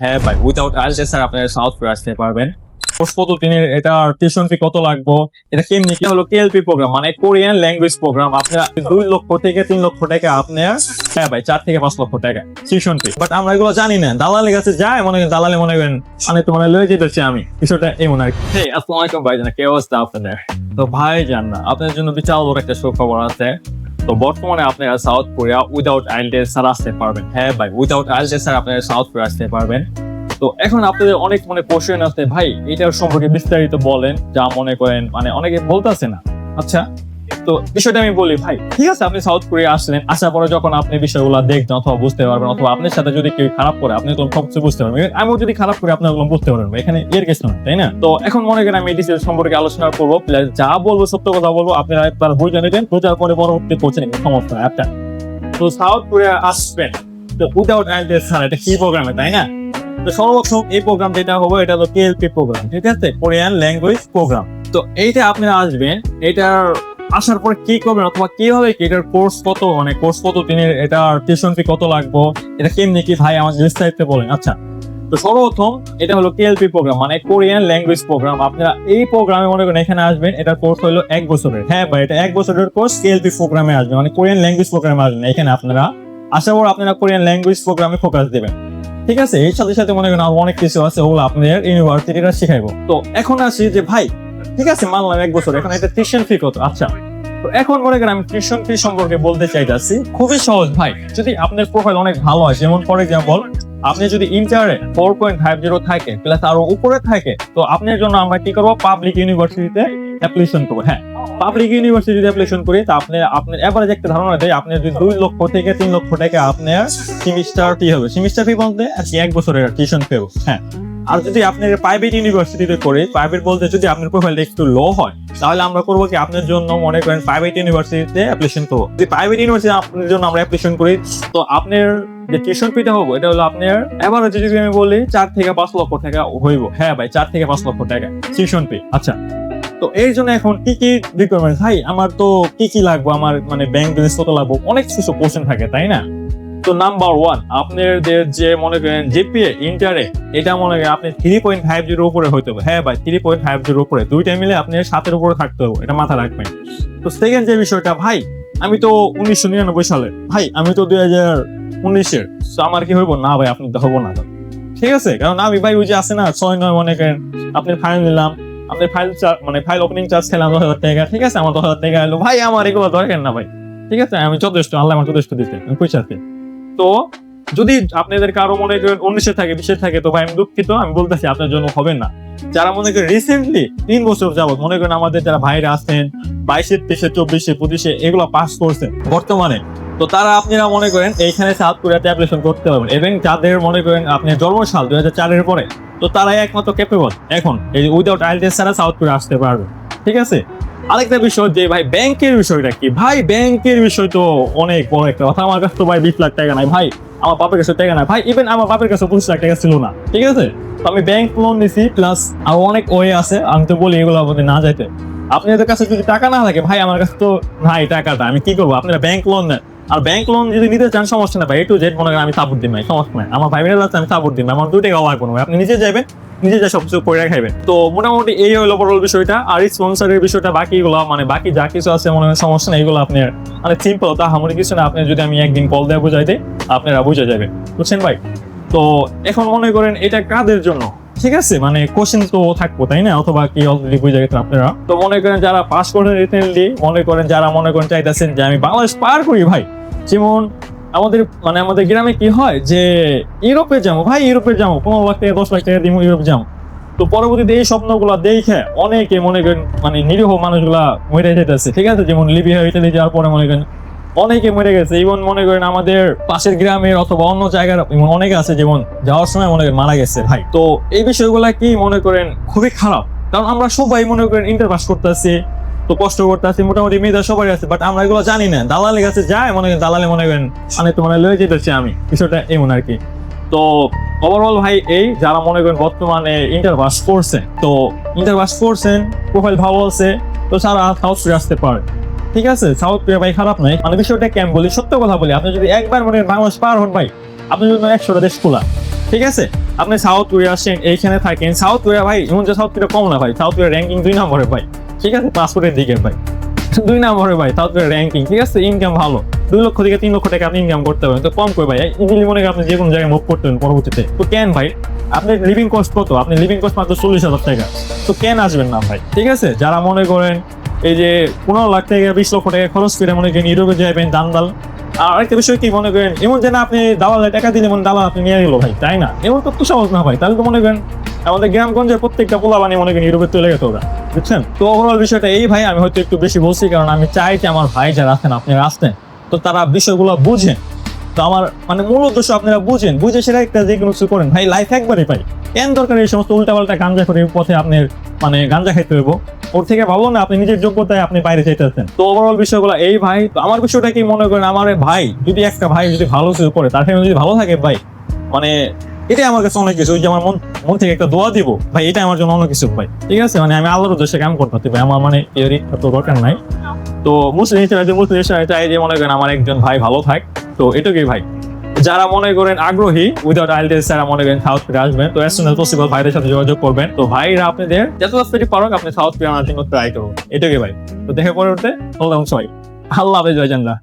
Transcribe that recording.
হ্যাঁ ভাই, without IELTS sir আপনারা সাউথ কোরিয়া আসতে পারবেন। কোর্স কত দিনের, এটা টিউশন ফি কত লাগবে, এটা কেমনি কি হলো কেএলপি প্রোগ্রাম মানে কোরিয়ান ল্যাঙ্গুয়েজ প্রোগ্রাম। আপনার 2 লক্ষ থেকে 3 লক্ষ টাকা আপনার, হ্যাঁ ভাই 4 থেকে 5 লক্ষ টাকা টিউশন ফি। বাট আমরা এগুলো জানি না, দালালের কাছে যায় মনে করেন, দালালে মনে করেন মানে তো মানে লয়ে যেতেছি আমি বিষয়টা এমন আর কি। হেই আসসালামু আলাইকুম ভাই, জানা কে অবস্থা আপনাদের? তো ভাই জান না, আপনার জন্য বিশাল বড় একটা সুখবর আছে। তো বর্তমানে আপনারা south Korea without IELTS sir আসতে পারবেন। হ্যাঁ ভাই, উইদাউট আইএলটিএস স্যার আপনারা সাউথ কোরিয়া আসতে পারবেন। তো এখন আপনাদের অনেক কোশ্চেন আছে, ভাই এটার সম্পর্কে বিস্তারিত বলেন, যা মনে করেন মানে অনেকে বলতেছে না। আচ্ছা, তো বিষয়টা আমি বলি ভাই, ঠিক আছে আপনি সাউথ কোরিয়া আসলেন, আসার পরে যখন আপনি বিষয়গুলো দেখবেন অথবা বুঝতে পারবেন, অথবা আপনার সাথে যদি কেউ খারাপ করে আপনি তখন সবকিছু বুঝতে পারবেন, আমিও যদি খারাপ করে আপনি ওগুলো বুঝতে পারবেন, এখানে এর কিছু না, তাই না? তো এখন মনে করেন আমি ডিটেইলস সম্পর্কে আলোচনা করবো, যা বলবো সত্য কথা বলবো, আপনারা একবার বুঝে নেবেন, বোঝার পরে পরবর্তী পৌঁছে নেবেন, সমস্যা একটা। তো সাউথ কোরিয়া আসবেন তো উইদাউট আইএলটিএস স্যার, এটা কি প্রোগ্রামে, তাই না? তো সর্বপ্রথম এই প্রোগ্রাম যেটা হবে এটা হলো কেএলপি প্রোগ্রাম, ঠিক আছে, কোরিয়ান ল্যাঙ্গুয়েজ প্রোগ্রাম। তো এইটা আপনারা আসবেন, এটার আসার পর কি করবেন অথবা কিভাবে কি এটার কোর্স কত, মানে কোর্স কত দিনের, এটা টিউশন ফি কত লাগবে, এটা কেমনি কি ভাই আমাদের বিস্তারিত বলেন। আচ্ছা, তো সর্বপ্রথম এটা হলো কেএলপি প্রোগ্রাম মানে কোরিয়ান ল্যাঙ্গুয়েজ প্রোগ্রাম। আপনারা এই প্রোগ্রামে মনে করেন এখানে আসবেন, এটার কোর্স হলো 1 বছরের। হ্যাঁ ভাই, এটা 1 বছরের কোর্স কেএলপি প্রোগ্রামে আসবেন, মানে কোরিয়ান ল্যাঙ্গুয়েজ প্রোগ্রামে আসবেন। এখানে আপনারা আসার পর আপনারা কোরিয়ান ল্যাঙ্গুয়েজ প্রোগ্রামে ফোকাস দেবেন, ঠিক আছে। এর সাথে সাথে মনে করেন অনেক কিছু আছে, ওগুলো আপনাদের ইউনিভার্সিটিরা শিখাইবো। তো এখন আসি যে ভাই, ঠিক আছে মানলাম 1 বছর, এখন এটা টিউশন ফি কত? আচ্ছা, তো এখন মনে করেন আমি টিউশন ফি সম্পর্কে বলতে চাইতেছি, খুবই সহজ ভাই। যদি আপনার প্রোফাইল অনেক ভালো হয়, যেমন ফর এক্সাম্পল আপনি যদি ইন্টারে 4.50 থাকে প্লাস আরো উপরে থাকে, তো আপনার জন্য আমরা কি করবো, পাবলিক ইউনিভার্সিটিতে অ্যাপ্লিকেশন করবো। হ্যাঁ, পাবলিক ইউনিভার্সিটিতে অ্যাপ্লিকেশন করি, তা আপনার এভারেজ একটা ধারণা দেয়, আপনার যদি 2 লক্ষ থেকে 3 লক্ষ টাকা আপনার সেমিস্টার ফি হবে। সেমিস্টার ফি বলতে আর কি 1 বছরের টিউশন ফি হবে। হ্যাঁ, আর যদি আপনার প্রাইভেট ইউনিভার্সিটিতে করি, প্রাইভেট বলতে যদি আপনার প্রোফাইলটা একটু লো হয়, তাহলে আমরা করবো কি আপনার জন্য মনে করেন প্রাইভেট ইউনিভার্সিটিতে অ্যাপ্লিকেশন করবো। যদি প্রাইভেট ইউনিভার্সিটি আপনার জন্য আমরা অ্যাপ্লিকেশন করি, তো আপনার যে টিউশন ফিটা হবো এটা হলো আপনার এভারেজ যদি আমি বলি 4 থেকে 5 লক্ষ টাকা হইব। হ্যাঁ ভাই, 4 থেকে 5 লক্ষ টাকা টিউশন ফি। আচ্ছা, তো এর জন্য এখন কি কি রিকোয়ারমেন্ট ভাই, আমার তো কি কি লাগবে, আমার মানে ব্যাংক ব্যালেন্স কত লাগবে, অনেক কিছু কোশ্চেন থাকে, তাই না? তো নাম্বার 1, আপনাদের যে মনে করেন জিপিএ ইন্টারে, এটা মনে করেন আপনি 3.50 উপরে হইতে হবে। হ্যাঁ ভাই, 3.50 উপরে, দুইটা মিলে আপনি 7-এর উপরে থাকতে হবে, এটা মাথা রাখবেন। তো সেকেন্ড যে বিষয়টা ভাই, আমি তো 1999 সালের ভাই, আমি তো 2019-এর, তো আমার কি হইব না ভাই, আপনি তো হবো না, ঠিক আছে। কারণ আমি ভাই ওই যে আছে না 6-9 মনে করেন আপনি ফাইল নিলাম, আপনি ফাইল ওপেনিং চার্জ খেলাম 10,000 টাকা, ঠিক আছে, আমার 10,000 টাকা এলো ভাই, আমার এগুলো দরকার না ভাই, ঠিক আছে, আমি যথেষ্ট, আল্লাহ আমার যথেষ্ট দিতে, আমি পয়সাতে। তো যদি আপনাদের কারো মনে করেন 19-এ থাকে 20-এ থাকে, তো ভাই আমি দুঃখিত, আমি বলতেছি আপনার জন্য হবে না। যারা মনে করেন রিসেন্টলি 3 বছর যাবত মনে করেন আমাদের যারা ভাইরা আছেন 22-এ 23-এ 24-এ 25-এ এগুলো পাস করছেন বর্তমানে, তো তারা আপনারা মনে করেন এইখানে সাউথ কোরিয়াতে অ্যাপ্লিকেশন করতে পারবেন। এবং যাদের মনে করেন আপনি জন্মসাল 2004-এর পরে, তো তারাই একমাত্র ক্যাপেবল এখন এই উইদাউট আইএলটিএস ছাড়া সাউথ কোরিয়া আসতে পারবে, ঠিক আছে। আরেকটা বিষয় যে ভাই ব্যাংকের বিষয়টা কি, ভাই ব্যাংকের বিষয় তো অনেক বড় একটা কথা। আমার কাছে তো ভাই 20 লাখ টাকা নাই ভাই, আমার বাপের কাছে টাকা নাই ভাই, ইভেন আমার বাপের কাছে 25 লাখ টাকা ছিল না, ঠিক আছে। তো আমি ব্যাংক লোন নিছি, প্লাস আরো অনেক ওয়ে আছে, আমি তো বলি এগুলো আমাদের না যাইতে। আপনাদের কাছে যদি টাকা না থাকে ভাই, আমার কাছে তো নাই টাকাটা, আমি কি করবো? আপনারা ব্যাংক লোন নেন, আর ব্যাংক লোন যদি নিতে চান সমস্যা না ভাই, A to Z মনে করেন আমি সাপোর্ট দিই ভাই, সমস্যা নাই, আমার ভাই বোনেরা আমি সাপোর্ট দিই, আমার 2 টাকা লাগবে না, আপনি নিজে যাবেন, নিজে যা সবকিছু করে খাইবেন। তো মোটামুটি এই হলো ওভারঅল বিষয়টা। আর স্পন্সরের বিষয়টা বাকি এগুলো মানে বাকি যা কিছু আছে মনে হয় সমস্যা নেই, এগুলো আপনার মানে সিম্পল, তা আমার কিছু না। আপনি যদি আমি একদিন কল দিয়ে বুঝাই দিই, আপনারা বুঝে যাবেন, বুঝছেন ভাই। তো এখন মনে করেন এটা কাদের জন্য, ঠিক আছে, মানে কোশ্চেন তো থাকবো, তাই না? অথবা কি অলরেডি বুঝে গেছেন আপনারা। তো মনে করেন যারা পাস করেন রিসেন্টলি, মনে করেন যারা মনে করেন চাইতেছেন যে আমি বাংলাদেশ পার করি ভাই, যেমন আমাদের গ্রামে কি হয় যে ইউরোপে যাবো ভাই, ইউরোপে যাবো 15 লাখ টাকা 10 লাখ টাকা দিব ইউরোপ যাবো। তো পরবর্তীতে এই স্বপ্নগুলো দেখে অনেকে মনে করেন মানে নিরীহ মানুষগুলা মরে যেতেছে, ঠিক আছে। যেমন লিবিয়া ইটালি যাওয়ার পরে মনে করেন অনেকে মরে গেছে, ইভেন মনে করেন আমাদের পাশের গ্রামের অথবা অন্য জায়গার অনেকে আছে যেমন যাওয়ার সময় মনে করেন মারা গেছে ভাই। তো এই বিষয়গুলা কি মনে করেন খুবই খারাপ, কারণ আমরা সবাই মনে করেন ইন্টার পাস করতেছি, তো কষ্ট করতে আছি, মোটামুটি মেয়েদের সবাই আছে, বাট আমরা এগুলো জানি না। দালালের কাছে যায় মনে করেন, দালালে মনে করেন মানে তো মানে লয়ে যেতেছি আমি, বিষয়টা এমন আর কি। তো ওভারঅল ভাই এই যারা মনে করেন বর্তমানে ইন্টার পাস করছেন, তো ইন্টার পাস করছেন, প্রোফাইল ভালো আছে, তো সারা সাউথ কোরিয়া আসতে পারে, ঠিক আছে। সাউথ কোরিয়া ভাই খারাপ নয়, মানে বিষয়টা কেমন বলি, সত্য কথা বলি, আপনি যদি একবার মনে করেন বাংলাদেশ পার হন ভাই, আপনি যদি 100টা দেশ খোলা, ঠিক আছে। আপনি সাউথ কোরিয়া আসছেন, এইখানে থাকেন। সাউথ কোরিয়া ভাই এমন যে সাউথ কোরিয়া কম না ভাই, সাউথ কোরিয়া র্যাঙ্কিং 2 নম্বরে ভাই, ঠিক আছে, পাসপোর্টের দিকে ভাই 2 নম্বরে ভাই সাউথ কোরিয়া র্যাঙ্কিং, ঠিক আছে। ইনকাম ভালো, 2 লক্ষ থেকে 3 লক্ষ টাকা আপনি ইনকাম করতে পারেন, তো কম করে ভাই ইজিলি মনে করেন আপনি যে কোনো জায়গায় মুভ করতে পারেন পরবর্তীতে। তো কেন ভাই, আপনার লিভিং কস্ট কত? আপনি লিভিং কস্ট মাত্র 40,000 টাকা, তো কেন আসবেন না ভাই, ঠিক আছে। যারা মনে করেন এই যে 15 লাখ টাকা 20 লক্ষ টাকা খরচ করে মনে করেন ইউরোপে যাবেন দান্দাল, আর আরেকটা বিষয় কি মনে করেন, এমন যে না আপনি দালালে টাকা দিলে মনে দালাল আপনি নিয়ে গেল ভাই, তাই না, এমন তো সহজ না ভাই। তাহলে তো মনে করেন আমাদের গ্রামগঞ্জের প্রত্যেকটা পোলা বানিয়ে মনে করেন ইউরোপে চলে গেছে ওরা, বুঝছেন। তো ওভারঅল বিষয়টা এই ভাই, আমি হয়তো একটু বেশি বলছি কারণ আমি চাই যে আমার ভাই যারা আছেন আপনারা আসতেন, তো তারা বিষয়গুলো বুঝেন। তো আমার মানে মূল উদ্দেশ্য আপনারা বুঝেন, বুঝে সেটা একটা যে কোনো কিছু করেন ভাই, লাইফ একবারই পাই। কেন দরকার এই সমস্ত উল্টাপাল্টা গাঞ্জা করে পথে আপনার মানে গাঞ্জা খাইতে হইব, ওর থেকে ভালো না আপনি নিজের যোগ্যতায় আপনি বাইরে চাইতেছেন। তো ওভারঅল বিষয়গুলো এই ভাই। তো আমার বিষয়টা কি মনে করেন, আমার ভাই যদি একটা ভাই যদি ভালো কিছু করে, তার ফ্যামিলি যদি ভালো থাকে ভাই, মানে এটাই আমার কাছে অনেক কিছু। ওই যে আমার মন থেকে একটা দোয়া দিব ভাই, এটা আমার জন্য অনেক কিছু ভাই, ঠিক আছে। মানে আমি আল্লাহর উদ্দেশ্যে কাম করতে ভাই, আমার মানে এর তো দরকার নাই। তো মুসলিম হিসেবে চাই যে মনে করেন আমার একজন ভাই ভালো থাক, তো এটুকুই ভাই। যারা মনে করেন আগ্রহী উইদাউট আইএলটিএস যারা মনে করেন সাউথ কোরিয়া আসবেন, তো অ্যাজ সুন অ্যাজ পসিবল ভাইদের সাথে যোগাযোগ করবেন। তো ভাইরা আপনাদের যত তাড়াতাড়ি পারেন আপনি সাউথ কোরিয়া আনার জন্য ট্রাই করুন, এটুকুই ভাই। তো দেখে পরে উঠতে বললাম সবাই আল্লাহ হাফেজ ভাইজানরা।